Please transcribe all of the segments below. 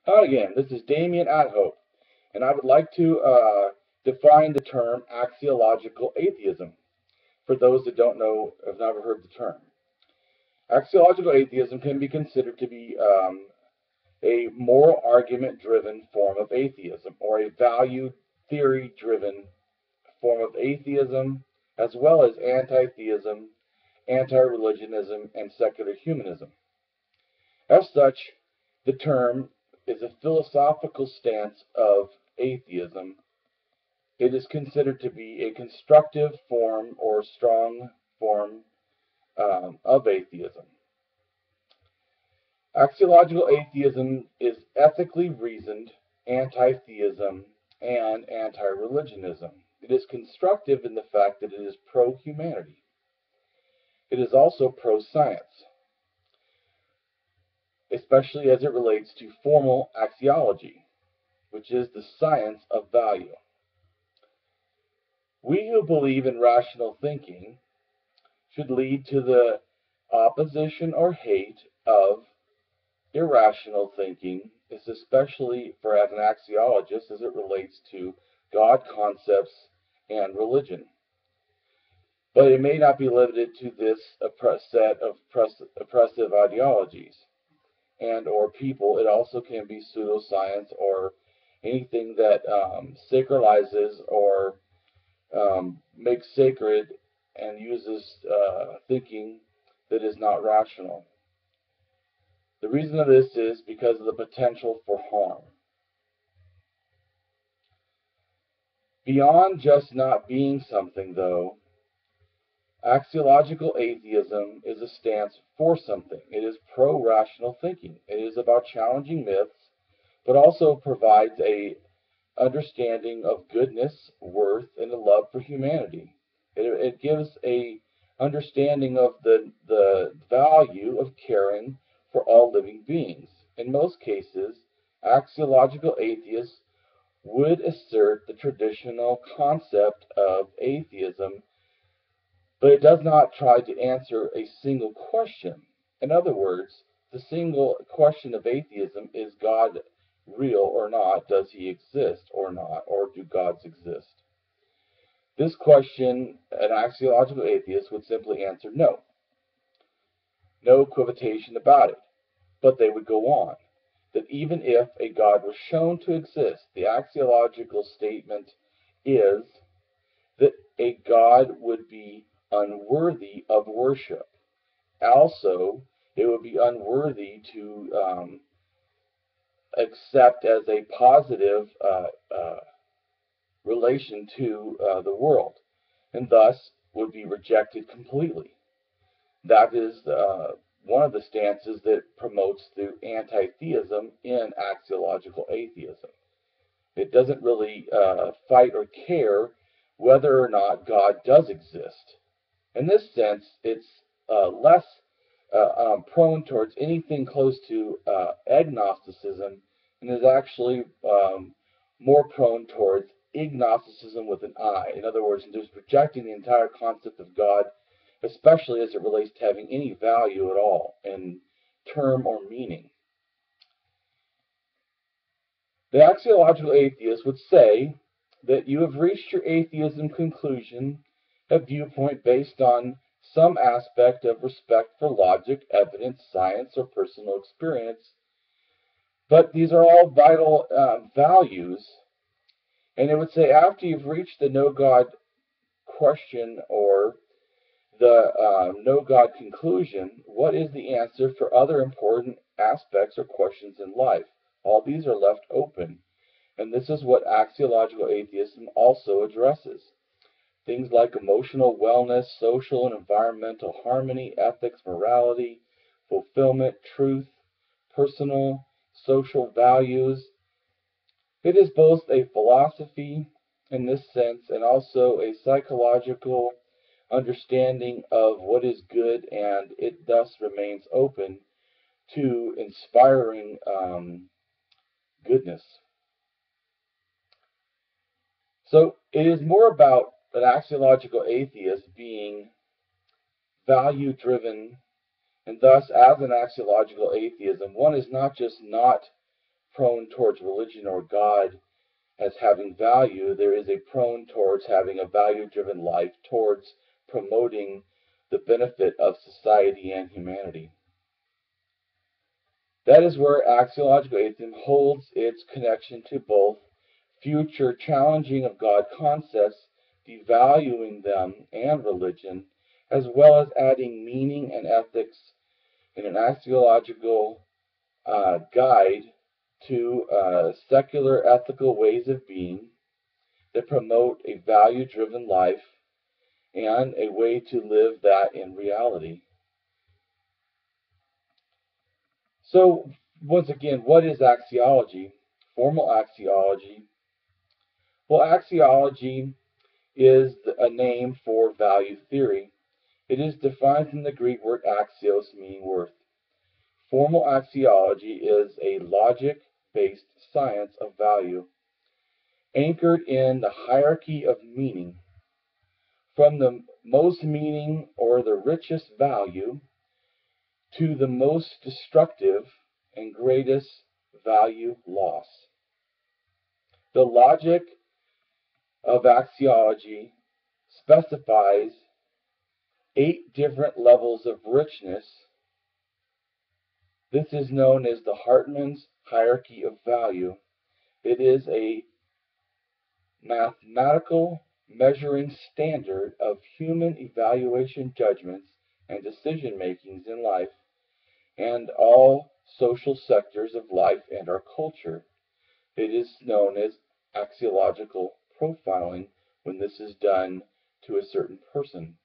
Hi again, this is Damien AtHope, and I would like to define the term axiological atheism for those that don't know, have never heard the term. Axiological atheism can be considered to be a moral argument-driven form of atheism, or a value theory-driven form of atheism, as well as anti-theism, anti-religionism, and secular humanism. As such, the term is a philosophical stance of atheism. It is considered to be a constructive form or strong form of atheism. Axiological atheism is ethically reasoned anti-theism and anti-religionism. It is constructive in the fact that it is pro-humanity. It is also pro-science, especially as it relates to formal axiology, which is the science of value. We who believe in rational thinking should lead to the opposition or hate of irrational thinking, especially for as an axiologist as it relates to God concepts and religion. But it may not be limited to this set of oppressive ideologies and or people. It also can be pseudoscience or anything that sacralizes or makes sacred and uses thinking that is not rational. The reason of this is because of the potential for harm. Beyond just not being something, though, axiological atheism is a stance for something. It is pro-rational thinking. It is about challenging myths, but also provides a understanding of goodness, worth, and a love for humanity. It gives a understanding of the value of caring for all living beings. In most cases, axiological atheists would assert the traditional concept of atheism, but it does not try to answer a single question. In other words, the single question of atheism is God real or not? Does he exist or not? Or do gods exist? This question, an axiological atheist would simply answer no. No equivocation about it. But they would go on, that even if a God was shown to exist, the axiological statement is that a God would be unworthy of worship. Also, it would be unworthy to accept as a positive relation to the world, and thus would be rejected completely. That is one of the stances that promotes the anti-theism in axiological atheism. It doesn't really fight or care whether or not God does exist. In this sense, it's less prone towards anything close to agnosticism, and is actually more prone towards ignosticism with an I. In other words, just rejecting the entire concept of God, especially as it relates to having any value at all in term or meaning. The axiological atheist would say that you have reached your atheism conclusion, a viewpoint based on some aspect of respect for logic, evidence, science, or personal experience. But these are all vital values. And it would say after you've reached the no God question or the no God conclusion, what is the answer for other important aspects or questions in life? All these are left open. And this is what axiological atheism also addresses. Things like emotional wellness, social and environmental harmony, ethics, morality, fulfillment, truth, personal, social values. It is both a philosophy in this sense and also a psychological understanding of what is good, and it thus remains open to inspiring goodness. So it is more about an axiological atheist being value-driven, and thus as an axiological atheism, one is not just not prone towards religion or God as having value, there is a prone towards having a value-driven life, towards promoting the benefit of society and humanity. That is where Axiological Atheism holds its connection to both future challenging of God concepts, devaluing them, and religion, as well as adding meaning and ethics in an axiological guide to secular ethical ways of being that promote a value-driven life and a way to live that in reality. So, once again, what is axiology? Formal axiology. Well, axiology is a name for value theory. It is defined from the Greek word axios, meaning worth. Formal axiology is a logic-based science of value, anchored in the hierarchy of meaning, from the most meaning or the richest value to the most destructive and greatest value loss. The logic of axiology specifies 8 different levels of richness. This is known as the Hartman's hierarchy of value. It is a mathematical measuring standard of human evaluation judgments and decision makings in life and all social sectors of life and our culture. It is known as axiological profiling when this is done to a certain person.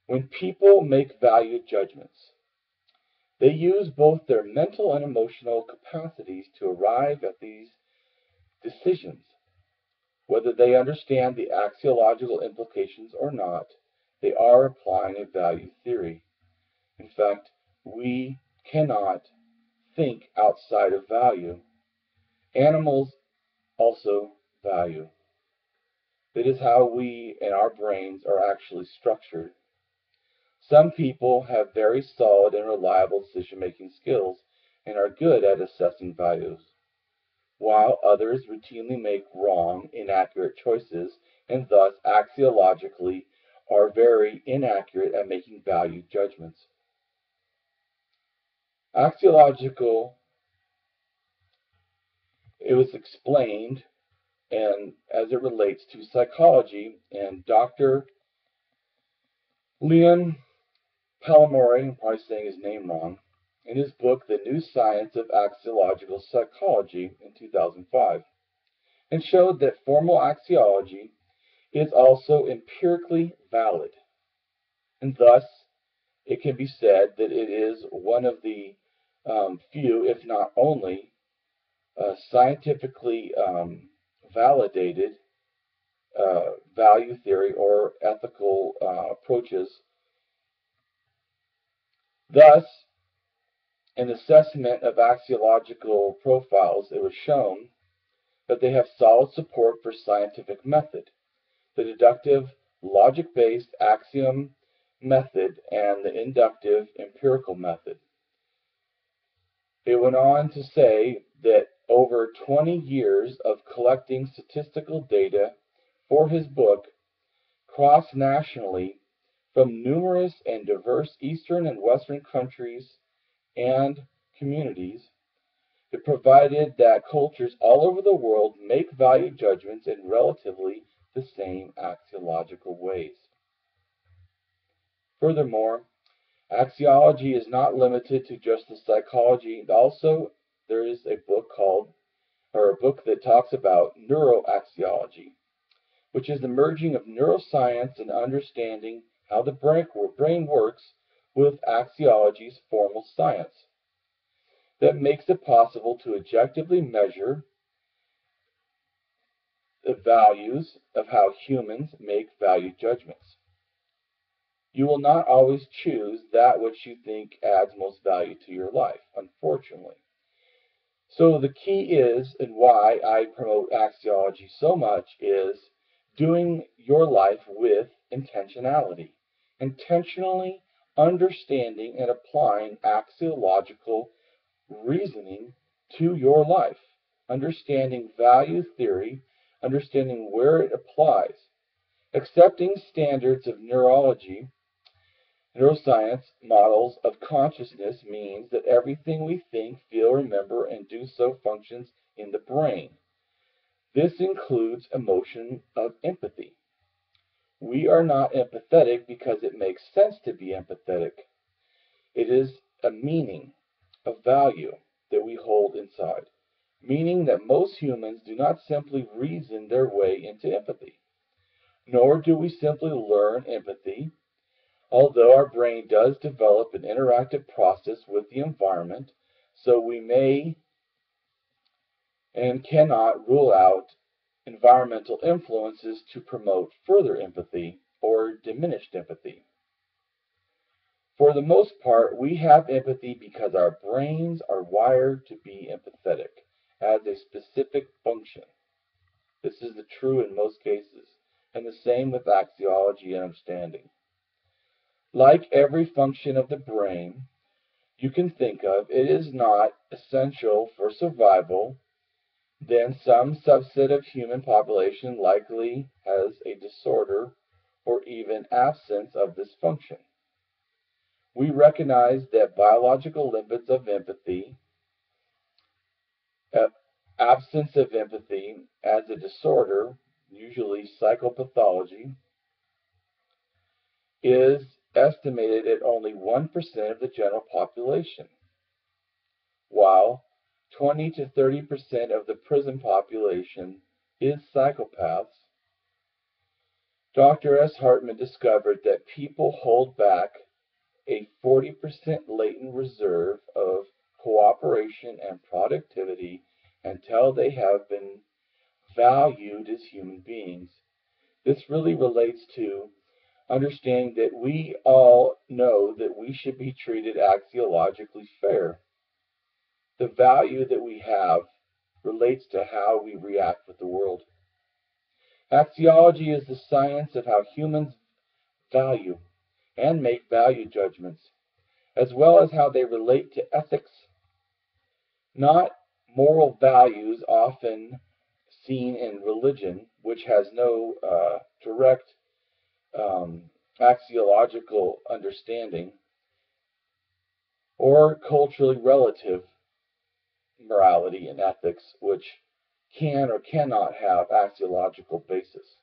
When people make value judgments, they use both their mental and emotional capacities to arrive at these decisions. Whether they understand the axiological implications or not, they are applying a value theory. In fact, we cannot think outside of value. Animals also value. That is how we and our brains are actually structured. Some people have very solid and reliable decision-making skills and are good at assessing values, while others routinely make wrong, inaccurate choices and thus axiologically are very inaccurate at making value judgments. Axiological, it was explained, and as it relates to psychology, and Dr. Leon Palomari, I'm probably saying his name wrong, in his book, The New Science of Axiological Psychology in 2005, and showed that formal axiology is also empirically valid, and thus it can be said that it is one of the few, if not only, scientifically validated value theory or ethical approaches. Thus, in assessment of axiological profiles, it was shown that they have solid support for scientific method, the deductive, logic-based axiom method, and the inductive empirical method. It went on to say that over 20 years of collecting statistical data for his book, cross-nationally, from numerous and diverse Eastern and Western countries and communities, it provided that cultures all over the world make value judgments in relatively the same axiological ways. Furthermore, axiology is not limited to just the psychology. Also, there is a book that talks about neuroaxiology, which is the merging of neuroscience and understanding how the brain works with axiology's formal science that makes it possible to objectively measure the values of how humans make value judgments. You will not always choose that which you think adds most value to your life, unfortunately. So the key is, and why I promote axiology so much, is doing your life with intentionality. Intentionally understanding and applying axiological reasoning to your life, understanding value theory, understanding where it applies. Accepting standards of neuroscience models of consciousness means that everything we think, feel, remember, and do so functions in the brain. This includes emotion of empathy. We are not empathetic because it makes sense to be empathetic. It is a meaning, a value that we hold inside, meaning that most humans do not simply reason their way into empathy, nor do we simply learn empathy, although our brain does develop an interactive process with the environment, so we may and cannot rule out environmental influences to promote further empathy or diminished empathy. For the most part, we have empathy because our brains are wired to be empathetic as a specific function. This is true in most cases, and the same with axiology and understanding. Like every function of the brain you can think of, it is not essential for survival. Then some subset of human population likely has a disorder or even absence of this function. We recognize that biological limits of empathy, absence of empathy as a disorder, usually psychopathology, is estimated at only 1% of the general population, while 20 to 30% of the prison population is psychopaths. Dr. S. Hartman discovered that people hold back a 40% latent reserve of cooperation and productivity until they have been valued as human beings. This really relates to understanding that we all know that we should be treated axiologically fair. The value that we have relates to how we react with the world. Axiology is the science of how humans value and make value judgments, as well as how they relate to ethics, not moral values often seen in religion, which has no direct axiological understanding, or culturally relative morality and ethics, which can or cannot have axiological basis.